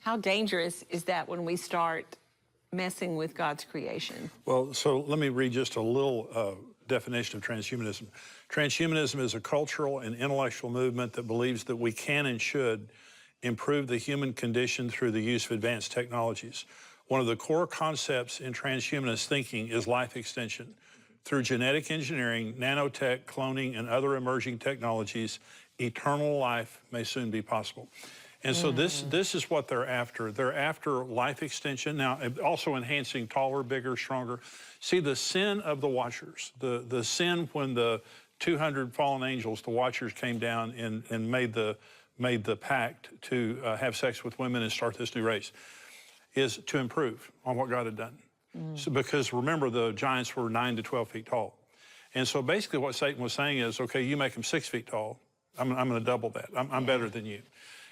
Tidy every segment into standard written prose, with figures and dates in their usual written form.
How dangerous is that when we start messing with God's creation? Well, so let me read just a little definition of transhumanism. Transhumanism is a cultural and intellectual movement that believes that we can and should improve the human condition through the use of advanced technologies. One of the core concepts in transhumanist thinking is life extension. Through genetic engineering, nanotech, cloning, and other emerging technologies, eternal life may soon be possible. And so this is what they're after. They're after life extension. Now, also enhancing taller, bigger, stronger. See, the sin of the Watchers, the sin when the 200 fallen angels, the Watchers, came down and made the pact to have sex with women and start this new race, is to improve on what God had done. So, because remember, the giants were 9 to 12 feet tall. And so basically what Satan was saying is, okay, you make them 6 feet tall. I'm going to double that. I'm better than you.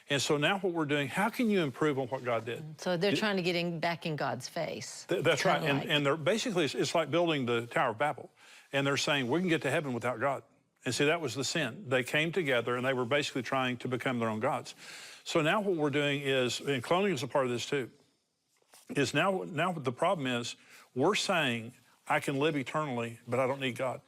And so now what we're doing, how can you improve on what God did? So they're trying to get back in God's face. That's right. And they're basically, it's like building the Tower of Babel. And they're saying, we can get to heaven without God. And see, that was the sin. They came together and they were basically trying to become their own gods. So now what we're doing is, and cloning is a part of this too, is now the problem is, we're saying, I can live eternally, but I don't need God.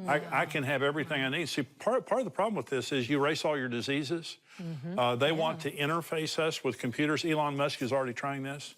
I can have everything I need. See, part of the problem with this is you erase all your diseases. They want to interface us with computers. Elon Musk is already trying this.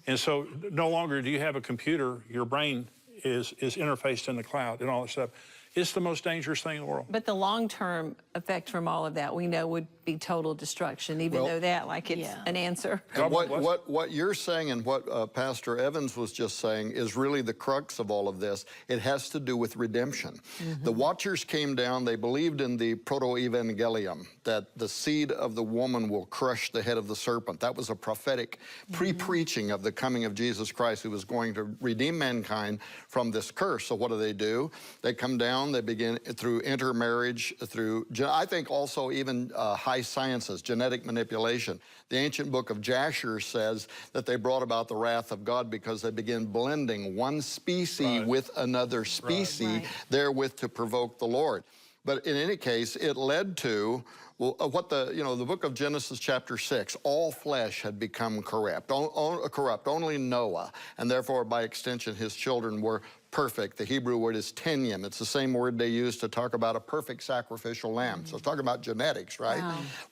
And so no longer do you have a computer, your brain is interfaced in the cloud and all that stuff. It's the most dangerous thing in the world. But the long-term effect from all of that, we know, would be total destruction, even though that, like, it's an answer. And what you're saying and what Pastor Evans was just saying is really the crux of all of this. It has to do with redemption. The Watchers came down, they believed in the proto-evangelium, that the seed of the woman will crush the head of the serpent. That was a prophetic pre-preaching of the coming of Jesus Christ, who was going to redeem mankind from this curse. So what do? They come down, they begin through intermarriage, through, I think also even high sciences, genetic manipulation. The ancient book of Jasher says that they brought about the wrath of God because they began blending one species with another species, therewith to provoke the Lord. But in any case, it led to what the book of Genesis chapter 6, all flesh had become corrupt. Only Noah, and therefore by extension his children, were perfect. The Hebrew word is tenyim. It's the same word they use to talk about a perfect sacrificial lamb. So it's talking about genetics, right?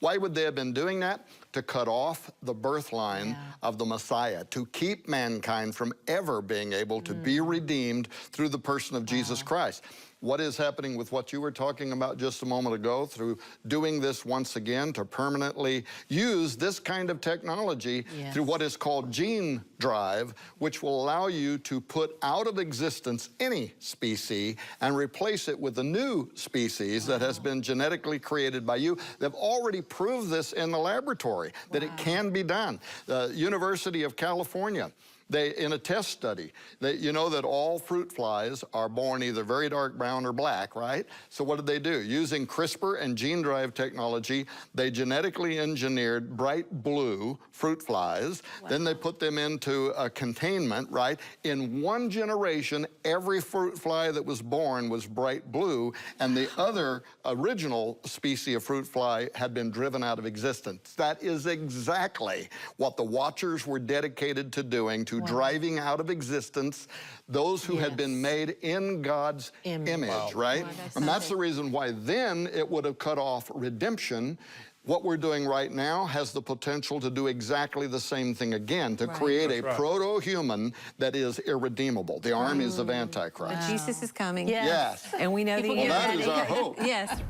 Why would they have been doing that? To cut off the birth line of the Messiah, to keep mankind from ever being able to be redeemed through the person of Jesus Christ. What is happening with what you were talking about just a moment ago, through doing this once again to permanently use this kind of technology through what is called gene drive, which will allow you to put out of existence any species and replace it with a new species that has been genetically created by you. They've already proved this in the laboratory, that it can be done. The University of California, in a test study, you know that all fruit flies are born either very dark brown or black, right? So what did they do? Using CRISPR and gene drive technology, they genetically engineered bright blue fruit flies. Then they put them into a containment, right? In one generation, every fruit fly that was born was bright blue, and the other original species of fruit fly had been driven out of existence. That is exactly what the Watchers were dedicated to doing, to driving out of existence those who had been made in God's image, right? And that's the reason why then it would have cut off redemption. What we're doing right now has the potential to do exactly the same thing again, to create a proto-human that is irredeemable, the armies of Antichrist. But Jesus is coming. Yes. And we know Well, that is our hope. Yes.